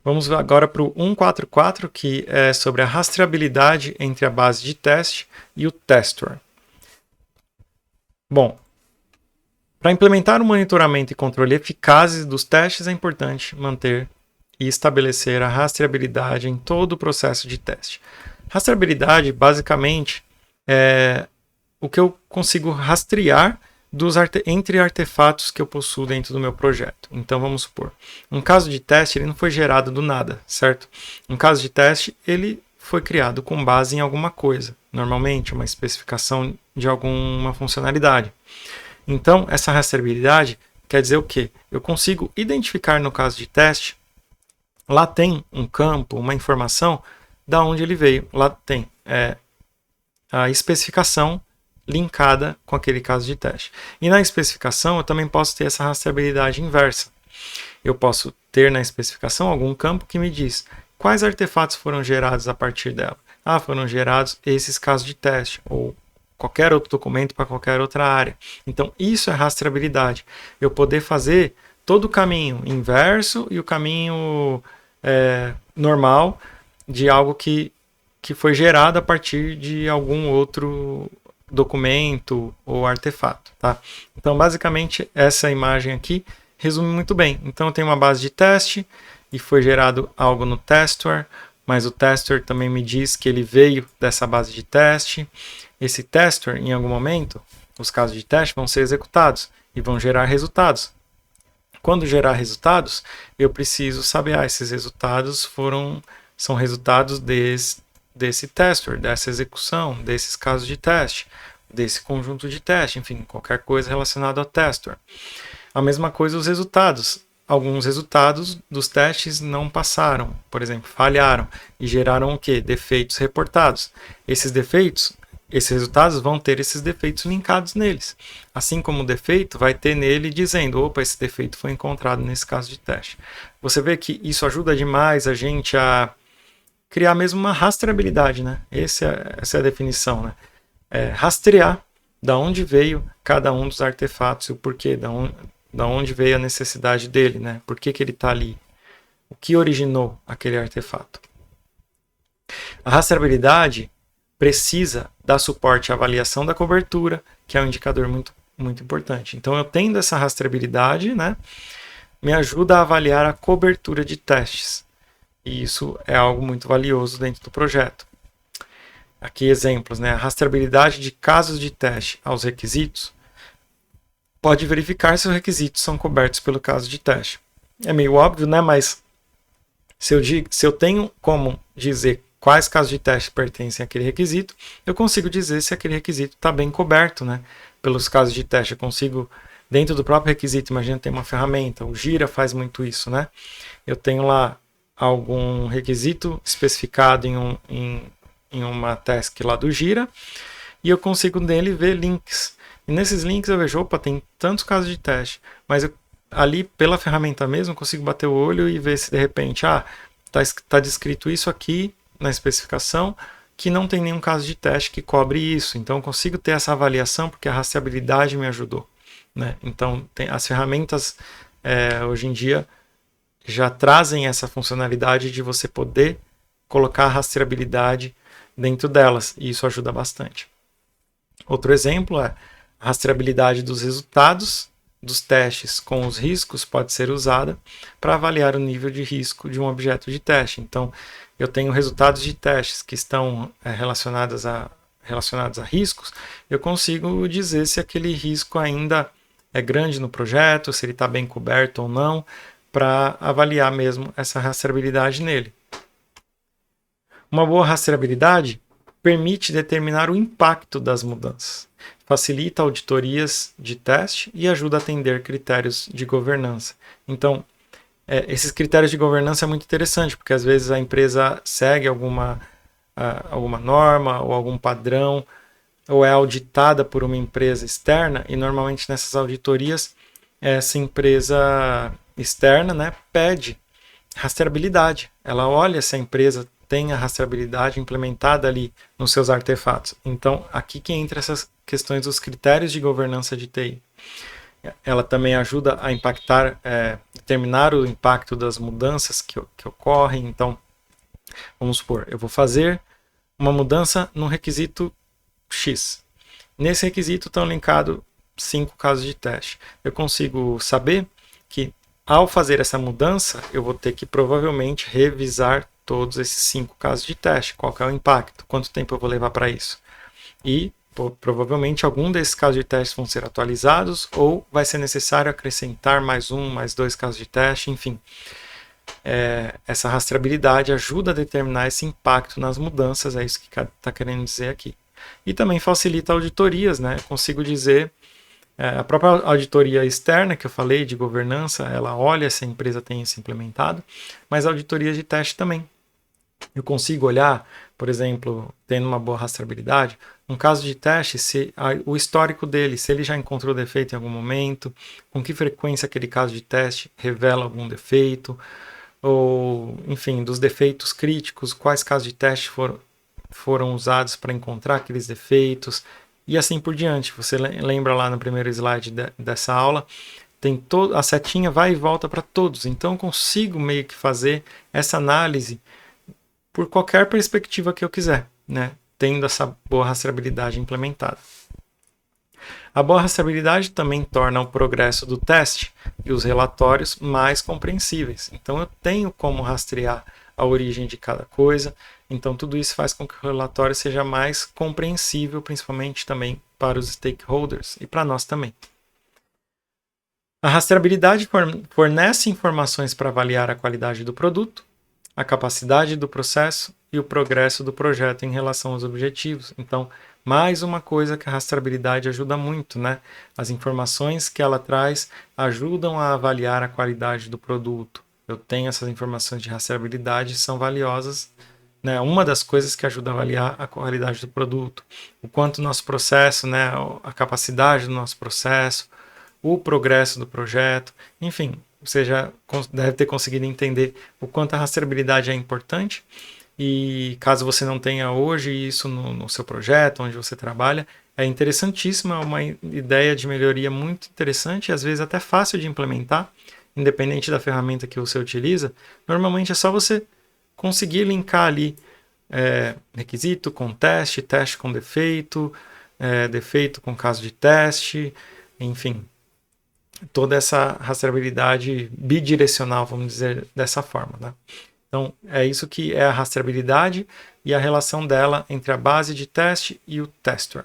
Vamos agora para o 144, que é sobre a rastreabilidade entre a base de teste e o tester. Bom, para implementar um monitoramento e controle eficazes dos testes, é importante manter e estabelecer a rastreabilidade em todo o processo de teste. Rastreabilidade, basicamente, é o que eu consigo rastrear entre artefatos que eu possuo dentro do meu projeto. Então, vamos supor, um caso de teste ele não foi gerado do nada, certo? Um caso de teste ele foi criado com base em alguma coisa, normalmente uma especificação de alguma funcionalidade. Então, essa rastreabilidade quer dizer o quê? Eu consigo identificar no caso de teste, lá tem um campo, uma informação da onde ele veio. Lá tem a especificação linkada com aquele caso de teste. E na especificação eu também posso ter essa rastreabilidade inversa. Eu posso ter na especificação algum campo que me diz quais artefatos foram gerados a partir dela. Foram gerados esses casos de teste, ou qualquer outro documento para qualquer outra área. Então isso é rastreabilidade. Eu poder fazer todo o caminho inverso e o caminho normal de algo que foi gerado a partir de algum outro documento ou artefato, tá? Então, basicamente, essa imagem aqui resume muito bem. Então, eu tenho uma base de teste e foi gerado algo no tester, mas o tester também me diz que ele veio dessa base de teste. Esse tester, em algum momento, os casos de teste vão ser executados e vão gerar resultados. Quando gerar resultados, eu preciso saber, esses resultados são resultados desse tester, dessa execução, desses casos de teste, desse conjunto de teste, enfim, qualquer coisa relacionada ao tester. A mesma coisa os resultados. Alguns resultados dos testes não passaram, por exemplo, falharam e geraram o quê? Defeitos reportados. Esses resultados vão ter esses defeitos linkados neles. Assim como o defeito vai ter nele dizendo, opa, esse defeito foi encontrado nesse caso de teste. Você vê que isso ajuda demais a gente a criar mesmo uma rastreabilidade, né? Essa é a definição, né? Rastrear da onde veio cada um dos artefatos e o porquê, da onde veio a necessidade dele, né? Por que ele está ali? O que originou aquele artefato? A rastreabilidade precisa dar suporte à avaliação da cobertura, que é um indicador muito, muito importante. Então, eu tendo essa rastreabilidade, né? Me ajuda a avaliar a cobertura de testes. E isso é algo muito valioso dentro do projeto. Aqui exemplos, né? A rastreabilidade de casos de teste aos requisitos pode verificar se os requisitos são cobertos pelo caso de teste. É meio óbvio, né? Mas se eu tenho como dizer quais casos de teste pertencem àquele requisito, eu consigo dizer se aquele requisito está bem coberto, né? Pelos casos de teste. Eu consigo, dentro do próprio requisito, imagina tem uma ferramenta, o Jira faz muito isso, né? Eu tenho lá algum requisito especificado em uma task lá do Jira e eu consigo nele ver links. E nesses links eu vejo, opa, tem tantos casos de teste, mas eu, ali pela ferramenta mesmo consigo bater o olho e ver se de repente tá descrito isso aqui na especificação que não tem nenhum caso de teste que cobre isso. Então eu consigo ter essa avaliação porque a rastreabilidade me ajudou, né? Então as ferramentas hoje em dia já trazem essa funcionalidade de você poder colocar a rastreabilidade dentro delas, e isso ajuda bastante. Outro exemplo é a rastreabilidade dos resultados dos testes com os riscos pode ser usada para avaliar o nível de risco de um objeto de teste. Então, eu tenho resultados de testes que estão relacionados a riscos, eu consigo dizer se aquele risco ainda é grande no projeto, se ele está bem coberto ou não, para avaliar mesmo essa rastreabilidade nele. Uma boa rastreabilidade permite determinar o impacto das mudanças, facilita auditorias de teste e ajuda a atender critérios de governança. Então, esses critérios de governança é muito interessante, porque às vezes a empresa segue alguma norma ou algum padrão, ou é auditada por uma empresa externa, e normalmente nessas auditorias, essa empresa externa, né, pede rastreabilidade. Ela olha se a empresa tem a rastreabilidade implementada ali nos seus artefatos. Então, aqui que entra essas questões dos critérios de governança de TI. ela também ajuda a impactar, determinar o impacto das mudanças que ocorrem. Então, vamos supor, eu vou fazer uma mudança num requisito X. Nesse requisito estão linkados 5 casos de teste. Eu consigo saber que, ao fazer essa mudança, eu vou ter que provavelmente revisar todos esses 5 casos de teste. Qual que é o impacto? Quanto tempo eu vou levar para isso? E provavelmente algum desses casos de teste vão ser atualizados ou vai ser necessário acrescentar mais 1, mais 2 casos de teste, enfim. Essa rastreabilidade ajuda a determinar esse impacto nas mudanças, é isso que está querendo dizer aqui. E também facilita auditorias, né? Consigo dizer, a própria auditoria externa que eu falei de governança, ela olha se a empresa tem isso implementado, mas auditorias de teste também. Eu consigo olhar, por exemplo, tendo uma boa rastreabilidade, um caso de teste, o histórico dele, se ele já encontrou defeito em algum momento, com que frequência aquele caso de teste revela algum defeito, ou, enfim, dos defeitos críticos, quais casos de teste foram usados para encontrar aqueles defeitos, e assim por diante. Você lembra lá no primeiro slide dessa aula, tem a setinha vai e volta para todos, então eu consigo meio que fazer essa análise por qualquer perspectiva que eu quiser, né? Tendo essa boa rastreabilidade implementada. A boa rastreabilidade também torna o progresso do teste e os relatórios mais compreensíveis. Então eu tenho como rastrear a origem de cada coisa, então tudo isso faz com que o relatório seja mais compreensível, principalmente também para os stakeholders e para nós também. A rastreabilidade fornece informações para avaliar a qualidade do produto, a capacidade do processo e o progresso do projeto em relação aos objetivos. Então, mais uma coisa que a rastreabilidade ajuda muito, né? As informações que ela traz ajudam a avaliar a qualidade do produto. Eu tenho essas informações de rastreabilidade, são valiosas, né? Uma das coisas que ajuda a avaliar a qualidade do produto, o quanto o nosso processo, né? A capacidade do nosso processo, o progresso do projeto, enfim. Você já deve ter conseguido entender o quanto a rastreabilidade é importante e caso você não tenha hoje isso no seu projeto, onde você trabalha, é interessantíssima, uma ideia de melhoria muito interessante e às vezes até fácil de implementar, independente da ferramenta que você utiliza. Normalmente é só você conseguir linkar ali requisito com teste, teste com defeito, defeito com caso de teste, enfim. Toda essa rastreabilidade bidirecional, vamos dizer dessa forma, né? Então, é isso que é a rastreabilidade e a relação dela entre a base de teste e o tester.